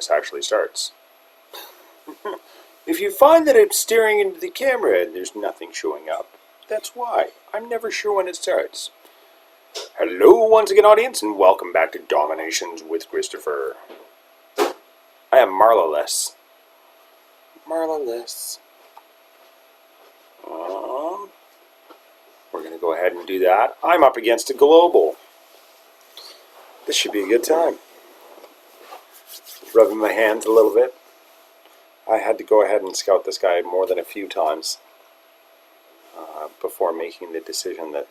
this actually starts. If you find that I'm staring into the camera and there's nothing showing up, that's why. I'm never sure when it starts. Hello once again, audience, and welcome back to DomiNations with Christopher. I am Marla-less. Marla-less. We're going to go ahead and do that. I'm up against a global. This should be a good time. Rubbing my hands a little bit. I had to go ahead and scout this guy more than a few times before making the decision that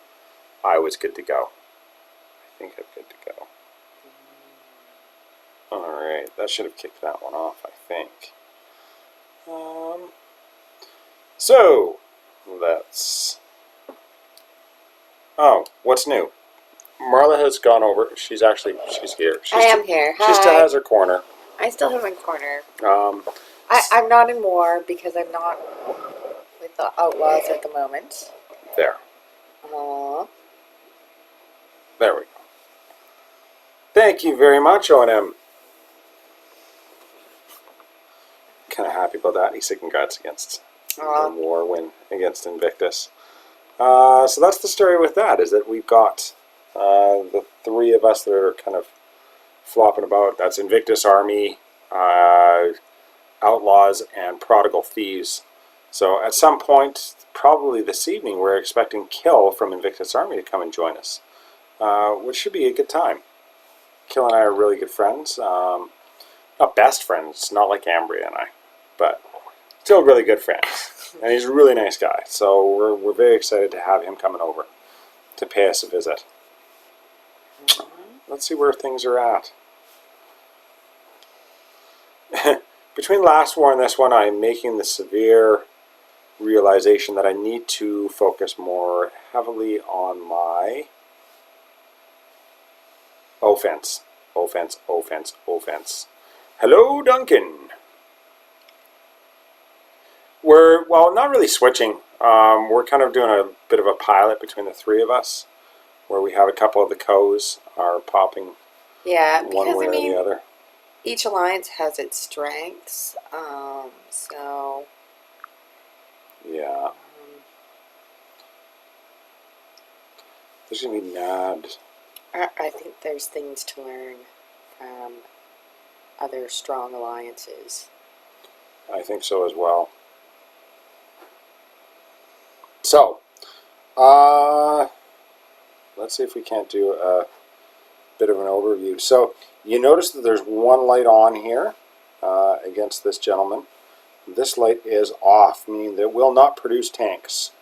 I was good to go. I think I'm good to go. Alright, that should have kicked that one off, I think. So, let's... Oh, what's new? Marla has gone over. She's here. I am here. Hi. She still has her corner. I still have my corner. I'm not in war because I'm not with the outlaws at the moment. There. Aww. There we go. Thank you very much, O&M. Kind of happy about that. He's taking guts against the war win against Invictus. So that's the story with that, is that we've got the three of us that are kind of flopping about. That's Invictus Army, Outlaws, and ProdigalTheives. So at some point, probably this evening, we're expecting Kill from Invictus Army to come and join us, which should be a good time. Kill and I are really good friends. Not best friends, not like Ambria and I, but still really good friends. And he's a really nice guy, so we're very excited to have him coming over to pay us a visit. Let's see where things are at. Between last war and this one, I'm making the severe realization that I need to focus more heavily on my offense. Offense, offense, offense. Hello, Duncan. We're, well, not really switching. We're kind of doing a bit of a pilot between the three of us, where we have a couple of the co's are popping one way or the other. Each alliance has its strengths, so... Yeah. There's going to be mad. I think there's things to learn from other strong alliances. I think so as well. So, let's see if we can't do a bit of an overview. So, you notice that there's one light on here against this gentleman. This light is off, meaning that it will not produce tanks,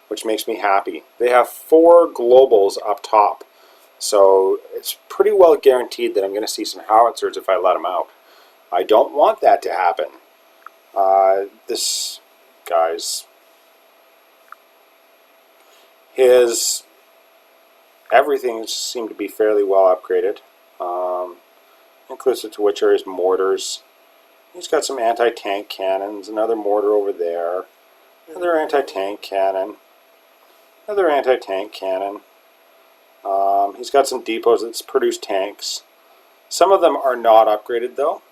which makes me happy. They have 4 globals up top, so it's pretty well guaranteed that I'm going to see some howitzers if I let them out. I don't want that to happen. This guy's... everything seemed to be fairly well upgraded, inclusive to which are his mortars. He's got some anti-tank cannons, another mortar over there, another anti-tank cannon, another anti-tank cannon. He's got some depots that produce tanks. Some of them are not upgraded though,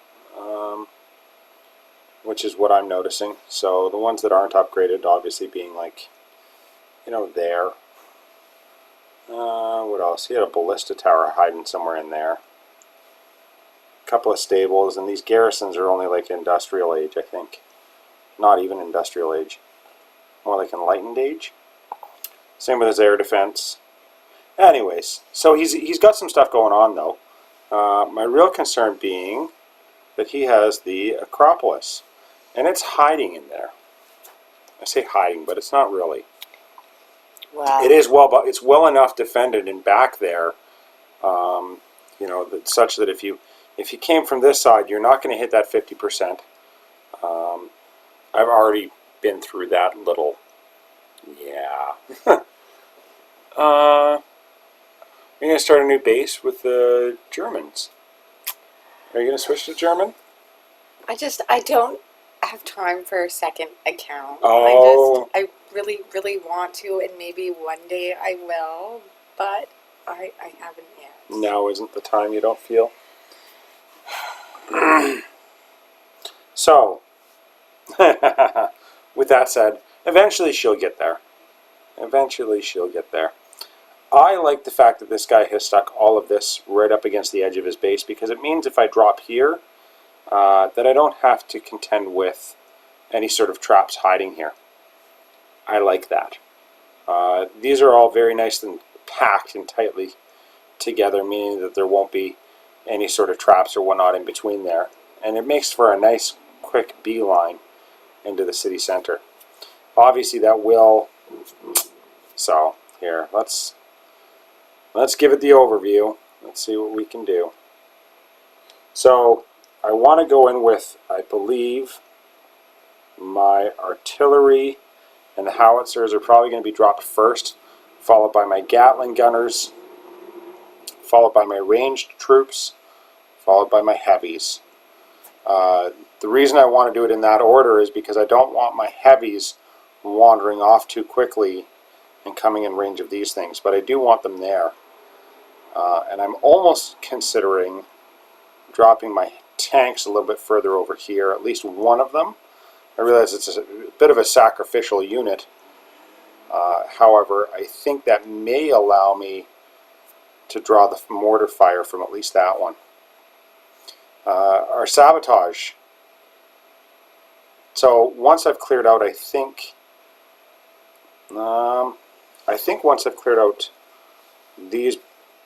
which is what I'm noticing. So the ones that aren't upgraded obviously being like, you know, there. What else? He had a ballista tower hiding somewhere in there. A couple of stables, and these garrisons are only like industrial age, I think. Not even industrial age. More like enlightened age. Same with his air defense. Anyways, so he's got some stuff going on though. My real concern being that he has the Acropolis, and it's hiding in there. I say hiding, but it's not really. Wow. It is well, but it's well enough defended and back there, you know, that such that if you came from this side, you're not going to hit that 50%. I've already been through that little, yeah. We're going to start a new base with the Germans. Are you going to switch to German? I don't have time for a second account. Oh. I really, really want to, and maybe one day I will, but I haven't yet. Now isn't the time, you don't feel? So, with that said, eventually she'll get there. Eventually she'll get there. I like the fact that this guy has stuck all of this right up against the edge of his base, because it means if I drop here, that I don't have to contend with any sort of traps hiding here. I like that. These are all very nice and packed and tightly together, meaning that there won't be any sort of traps or whatnot in between there. And it makes for a nice quick beeline into the city center. Obviously that will... So, here, let's give it the overview. Let's see what we can do. So, I want to go in with, I believe, my artillery and the howitzers are probably going to be dropped first, followed by my Gatling gunners, followed by my ranged troops, followed by my heavies. The reason I want to do it in that order is because I don't want my heavies wandering off too quickly and coming in range of these things, but I do want them there. And I'm almost considering dropping my tanks a little bit further over here, at least one of them. I realize it's a bit of a sacrificial unit. However, I think that may allow me to draw the mortar fire from at least that one. Our sabotage. So once I've cleared out, I think once I've cleared out these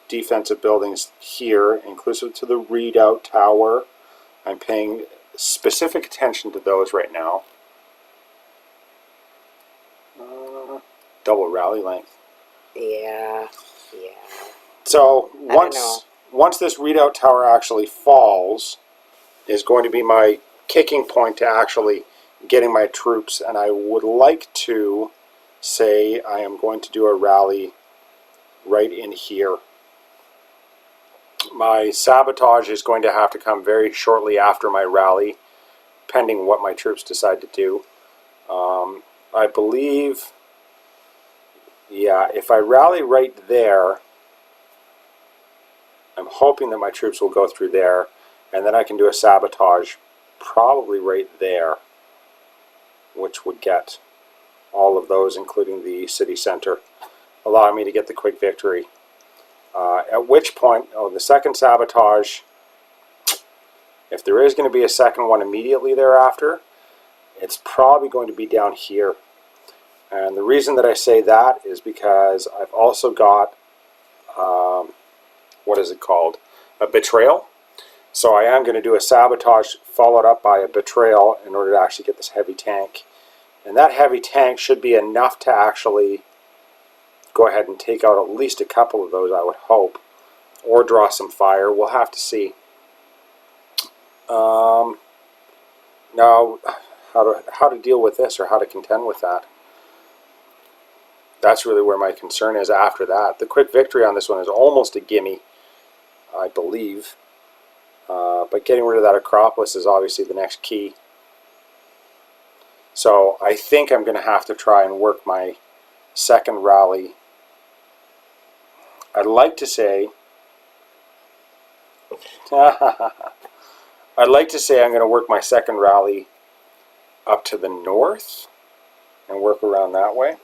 defensive buildings here, inclusive to the redoubt tower, I'm paying specific attention to those right now. Double rally length. Yeah. So once this redoubt tower actually falls, is going to be my kicking point to actually getting my troops, and I would like to say I am going to do a rally right in here. My sabotage is going to have to come very shortly after my rally, pending what my troops decide to do. I believe, yeah, if I rally right there, I'm hoping that my troops will go through there, and then I can do a sabotage probably right there, which would get all of those, including the city center, allowing me to get the quick victory. At which point, the second sabotage, if there is going to be a second one immediately thereafter, it's probably going to be down here. And the reason that I say that is because I've also got, what is it called? A betrayal. So I am going to do a sabotage followed up by a betrayal in order to actually get this heavy tank. And that heavy tank should be enough to actually go ahead and take out at least a couple of those, I would hope, or draw some fire. We'll have to see. Now, how to deal with this, or how to contend with that. That's really where my concern is after that. The quick victory on this one is almost a gimme, I believe. But getting rid of that Acropolis is obviously the next key. So I think I'm going to have to try and work my second rally. I'd like to say I'm going to work my second rally up to the north and work around that way.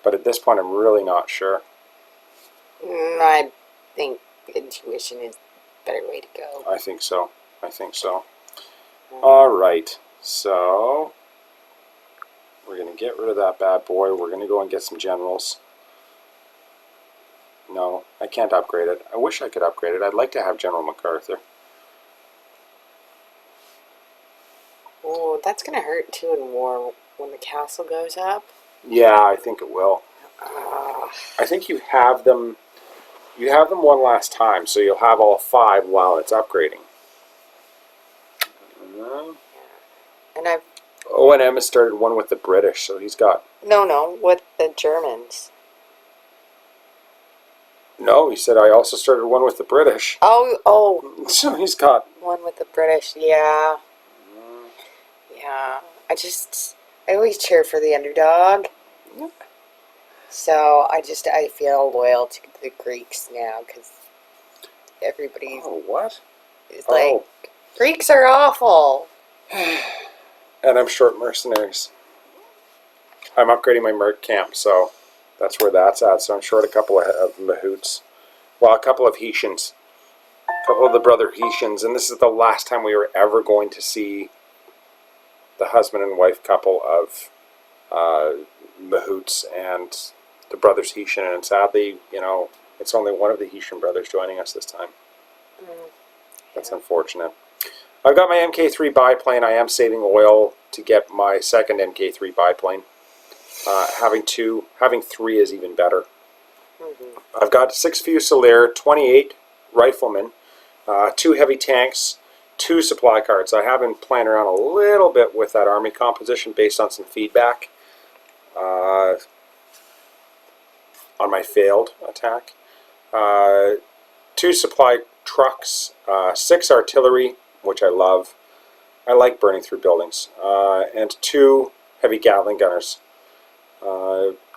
But at this point, I'm really not sure. I think intuition is the better way to go. I think so. All right. So we're going to get rid of that bad boy. We're going to go and get some generals. No, I can't upgrade it. I wish I could upgrade it. I'd like to have General MacArthur. Oh, that's going to hurt too in war when the castle goes up. Yeah, I think it will. I think you have them one last time, so you'll have all 5 while it's upgrading. And I've... O&M has started one with the British, so he's got... No, with the Germans. No, he said I also started one with the British. Oh. So he's got... One with the British, yeah. Yeah. I always cheer for the underdog. So I feel loyal to the Greeks now, because everybody's... Oh, what? It's like, Greeks are awful. And I'm short mercenaries. I'm upgrading my merc camp, so that's where that's at. So I'm short a couple of mahoots. Well, a couple of Hetians. A couple of the brother Hetians. And this is the last time we were ever going to see the husband and wife couple of mahoots and the brothers Hetian. And sadly, it's only one of the Hetian brothers joining us this time. That's unfortunate. I've got my Mk3 biplane. I am saving oil to get my second Mk3 biplane. Having three is even better. I've got 6 Fusilier, 28 riflemen, 2 heavy tanks, 2 supply carts. I have been playing around a little bit with that army composition based on some feedback on my failed attack. 2 supply trucks, 6 artillery, which I love. I like burning through buildings. And 2 heavy Gatling gunners.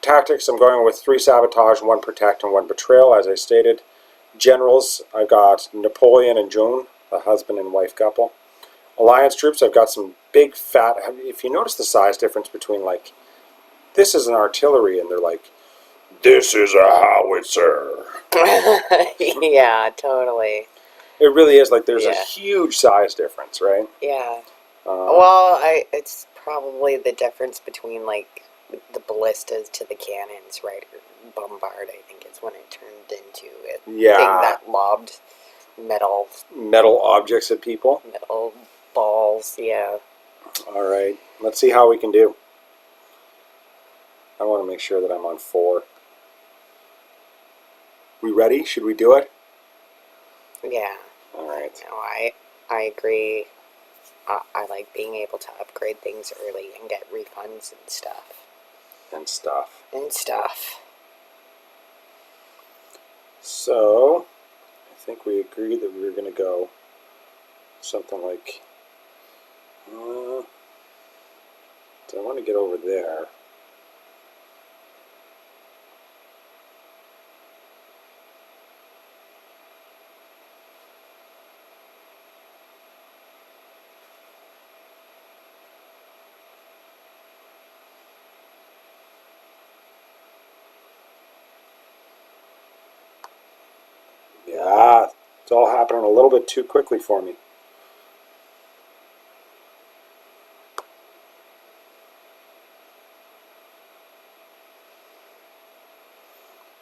Tactics, I'm going with 3 sabotage, 1 protect, and 1 betrayal, as I stated. Generals, I've got Napoleon and Joan, the husband and wife couple. Alliance troops, I've got some big fat. If you notice the size difference between, like, this is an artillery, and they're like, this is a howitzer. Yeah, totally. It really is, like, there's a huge size difference, right? Yeah. Well, it's probably the difference between, like, the ballistas to the cannons, right? Or bombard, I think is when it turned into a thing that lobbed metal objects at people. Metal balls, yeah. All right, let's see how we can do. I want to make sure that I'm on 4. We ready? Should we do it? Yeah. All right. No, I agree. I like being able to upgrade things early and get refunds and stuff. So, I think we agreed that we were going to go something like, so I want to get over there. Yeah, it's all happening a little bit too quickly for me.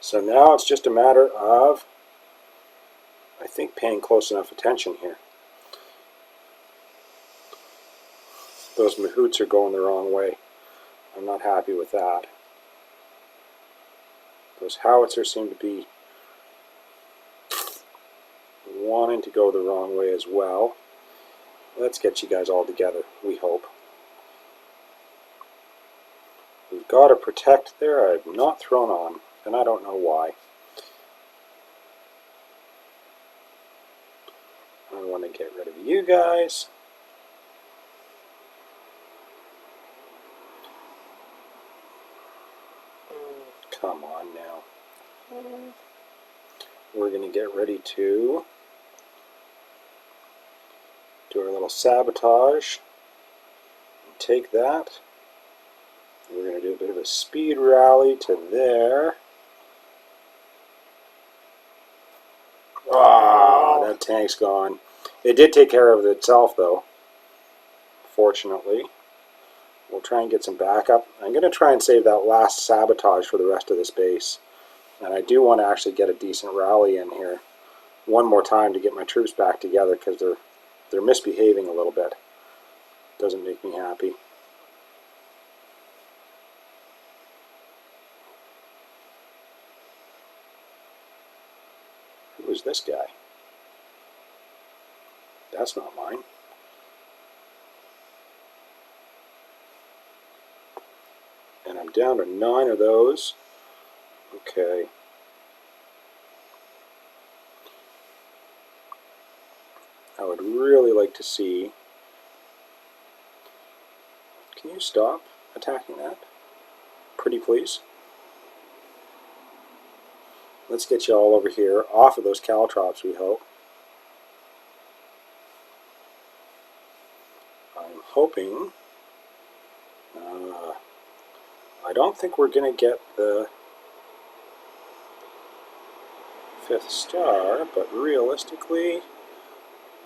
So now it's just a matter of, I think, paying close enough attention here. Those mahoots are going the wrong way. I'm not happy with that. Those howitzers seem to be wanting to go the wrong way as well. Let's get you guys all together, we hope. We've got to protect there. I've not thrown on, and I don't know why. I want to get rid of you guys. Come on now. We're going to get ready to do our little sabotage. Take that. We're going to do a bit of a speed rally to there. Ah, that tank's gone. It did take care of itself, though, fortunately. We'll try and get some backup. I'm going to try and save that last sabotage for the rest of this base. And I do want to actually get a decent rally in here one more time to get my troops back together, because they're misbehaving a little bit. Doesn't make me happy. Who is this guy? That's not mine. And I'm down to 9 of those. Okay. I would really like to see... Can you stop attacking that? Pretty please. Let's get you all over here, off of those caltrops, we hope. I'm hoping. I don't think we're going to get the 5th star, but realistically,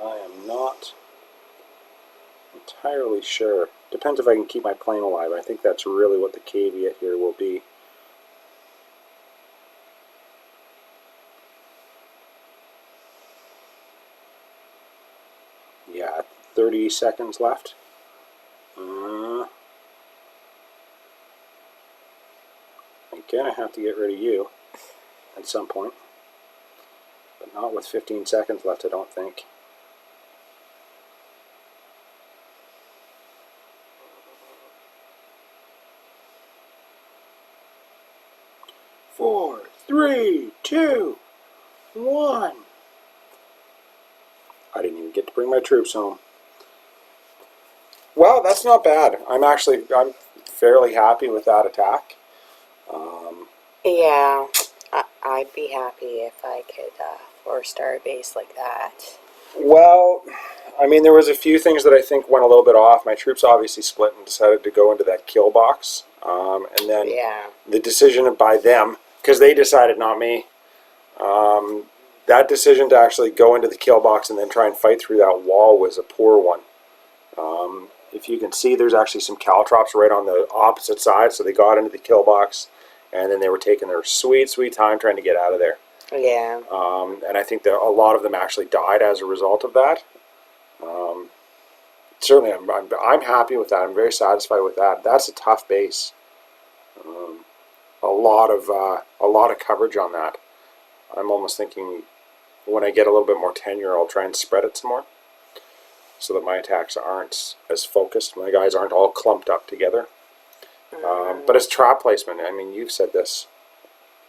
I am not entirely sure. Depends if I can keep my plane alive. I think that's really what the caveat here will be. Yeah, 30 seconds left. I'm gonna have to get rid of you at some point, but not with 15 seconds left, I don't think. 4, 3, 2, 1. I didn't even get to bring my troops home. Well, that's not bad. I'm fairly happy with that attack. Yeah, I'd be happy if I could 4-star a base like that. Well, I mean, there was a few things that I think went a little bit off. My troops obviously split and decided to go into that kill box. And then the decision by them, because they decided, not me, that decision to actually go into the kill box and then try and fight through that wall was a poor one. If you can see, there's actually some caltrops right on the opposite side, so they got into the kill box, and then they were taking their sweet, sweet time trying to get out of there. Yeah. And I think that a lot of them actually died as a result of that. Certainly, I'm happy with that. I'm very satisfied with that. That's a tough base. A lot of coverage on that. I'm almost thinking when I get a little bit more tenure, I'll try and spread it some more, so that my attacks aren't as focused. My guys aren't all clumped up together. But it's trap placement. I mean, you've said this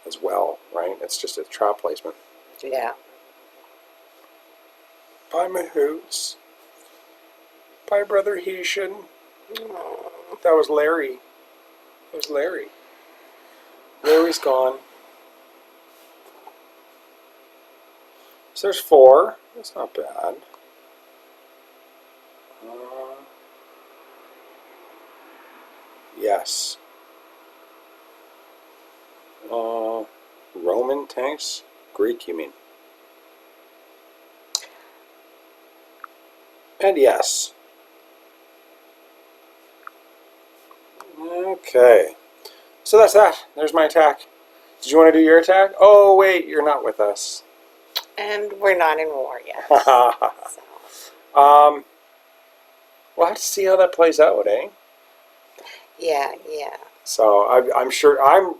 as well, right? It's just a trap placement. Yeah. Bye, Mahoots. Bye, Brother Heshin. That was Larry. It was Larry. Larry's gone. So there's 4. That's not bad. Yes. Roman tanks? Greek, you mean? And yes. Okay. So that's that. There's my attack. Did you want to do your attack? Oh, wait, you're not with us. And we're not in war yet. So. We'll have to see how that plays out, eh? Yeah, yeah. So I'm sure I'm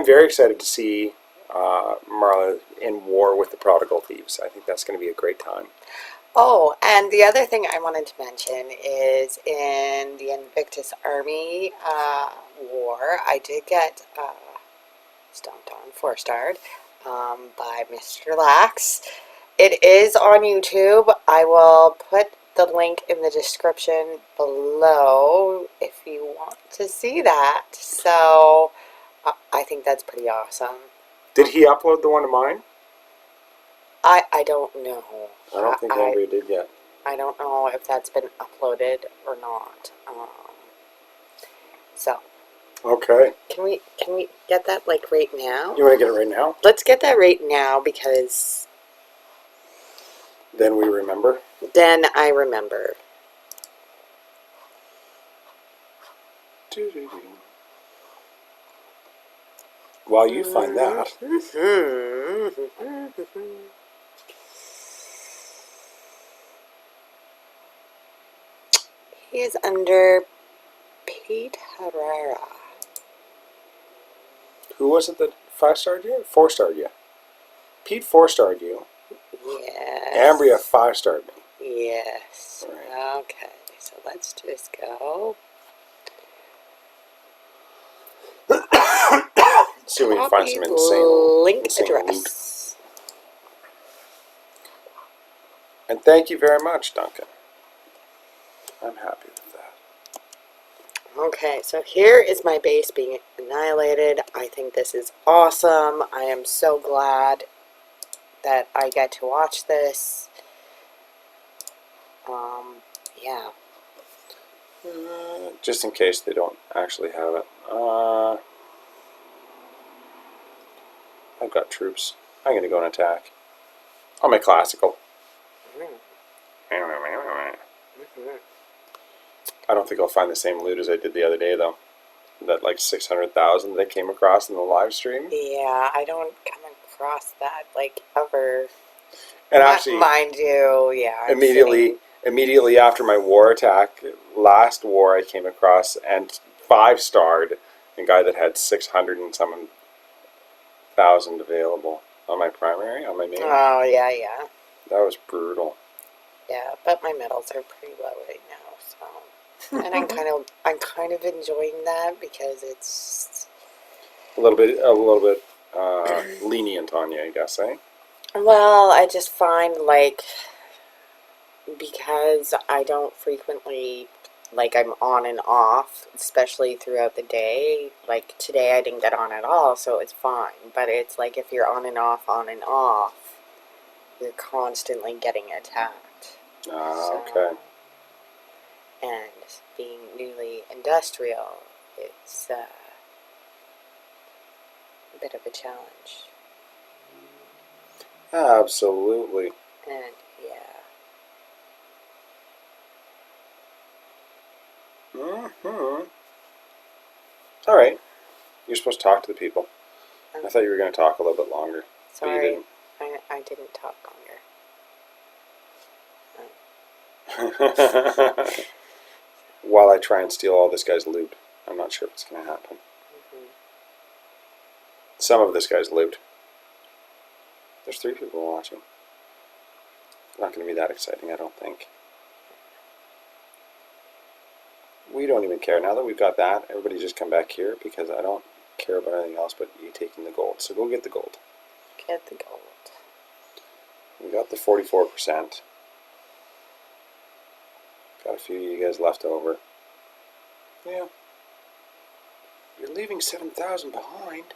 very excited to see Marla in war with the Prodigal Thieves. I think that's going to be a great time. Oh, and the other thing I wanted to mention is in the Invictus Army war, I did get stomped on, 4-starred by Mr. Lax. It is on YouTube. I will put the link in the description below if you want to see that. So I think that's pretty awesome. Did he upload the one to mine? I don't know. I don't think anybody did yet. I don't know if that's been uploaded or not. So. Okay. Can we get that like right now? You want to get it right now? Let's get that right now because. Then we remember. Then I remember. While you find that. He is under Pete Herrera. Who was it that 5-starred you? 4-starred you? Pete 4-starred you. Yes. Ambria 5-starred me. Yes. Right. Okay. So let's just go. See if we can find some insane link address. Loot. And thank you very much, Duncan. I'm happy with that. Okay, so here is my base being annihilated. I think this is awesome. I am so glad that I get to watch this. Yeah. Just in case they don't actually have it. I've got troops. I'm going to go and attack. On my classical. I don't think I'll find the same loot as I did the other day, though. That like 600,000 that I came across in the live stream. Yeah, I don't come across that like ever. And actually, mind you, yeah. Immediately after my war attack, last war, I came across and 5-starred a guy that had 600 and some thousand available on my primary, on my main. Oh yeah, yeah. That was brutal. Yeah, but my medals are pretty low right now, so and I'm kind of enjoying that because it's a little bit lenient on you, I guess, eh? Well, I just find like because I don't frequently like I'm on and off, especially throughout the day. Like today I didn't get on at all, so it's fine. But it's like if you're on and off, you're constantly getting attacked. Okay. And being newly industrial, it's a bit of a challenge. Absolutely. And yeah. All right. You're supposed to talk to the people. I thought you were going to talk a little bit longer. Sorry, but you I didn't talk longer. While I try and steal all this guy's loot. I'm not sure if it's going to happen. Some of this guy's loot. There's 3 people watching. Not going to be that exciting, I don't think. We don't even care. Now that we've got that, everybody just come back here because I don't care about anything else but you taking the gold. So go get the gold. Get the gold. We got the 44%. Got a few of you guys left over. Yeah. You're leaving 7,000 behind.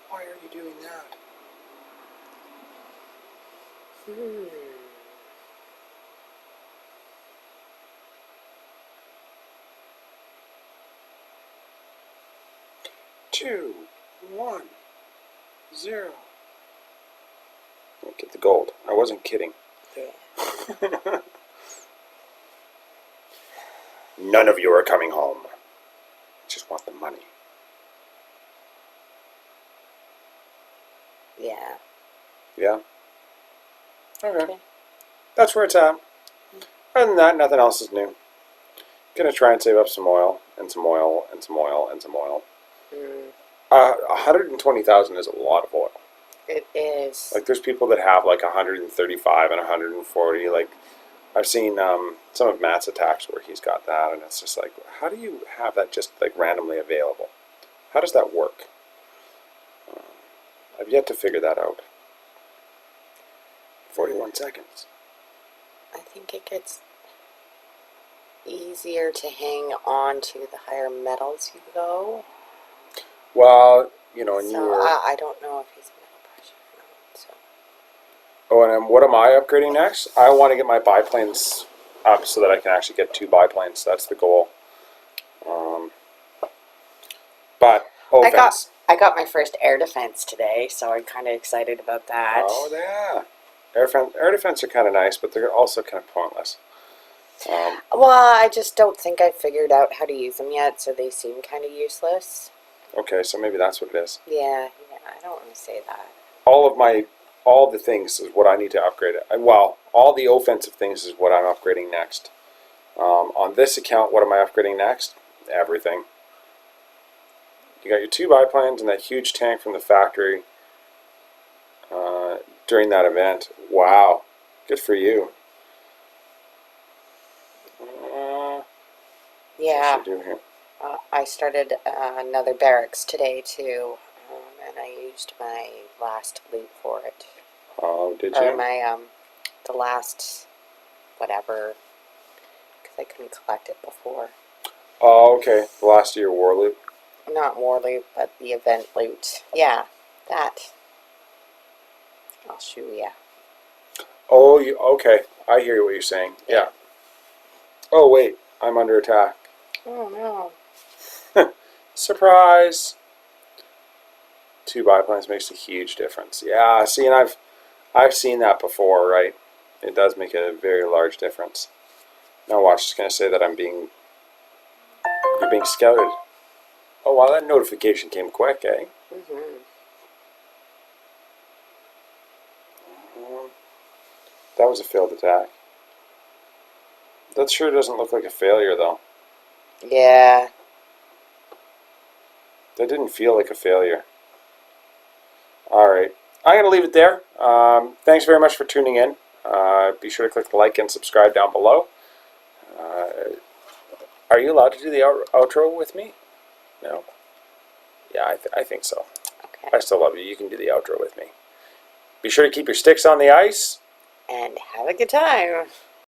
Why are you doing that? Two, 1, 0. Get the gold. I wasn't kidding. Yeah. None of you are coming home. I just want the money. Yeah. Yeah? Okay. That's where it's at. Other than that, nothing else is new. Gonna try and save up some oil, and some oil, and some oil, and some oil. 120,000 is a lot of oil. It is. Like, there's people that have like 135 and 140. Like, I've seen some of Matt's attacks where he's got that, and it's just like, how do you have that just like randomly available? How does that work? I've yet to figure that out. 41 seconds. I think it gets easier to hang on to the higher metals you go. Well, you know, and so you were... I don't know if he's metal pressure or not. So. Oh, and what am I upgrading next? I want to get my biplanes up so that I can actually get 2 biplanes. That's the goal. But offense. I got my first air defense today, so I'm kind of excited about that. Oh, yeah. Air defense are kind of nice, but they're also kind of pointless. Well, I just don't think I've figured out how to use them yet, so they seem kind of useless. Okay, so maybe that's what it is. Yeah, I don't want to say that. All the things is what I need to upgrade. Well, all the offensive things is what I'm upgrading next. On this account, what am I upgrading next? Everything. You got your 2 biplanes and that huge tank from the factory during that event. Wow, good for you. Yeah. What should I do here? I started another barracks today too, and I used my last loot for it. Oh, did you? Or my the last whatever, because I couldn't collect it before. Oh, okay. The last of your war loot. Not war loot, but the event loot. Yeah, that. I'll show ya. Oh, okay. I hear what you're saying. Yeah. Oh, wait. I'm under attack. Oh no. Surprise! 2 biplanes makes a huge difference. Yeah, see, and I've seen that before, right? It does make a very large difference. Now watch, it's going to say that you're being scouted. Oh wow, that notification came quick, eh? Mm-hmm. That was a failed attack. That sure doesn't look like a failure, though. Yeah. That didn't feel like a failure. Alright, I'm going to leave it there. Thanks very much for tuning in. Be sure to click the like and subscribe down below. Are you allowed to do the outro with me? No? Yeah, I think so. Okay. I still love you. You can do the outro with me. Be sure to keep your sticks on the ice. And have a good time.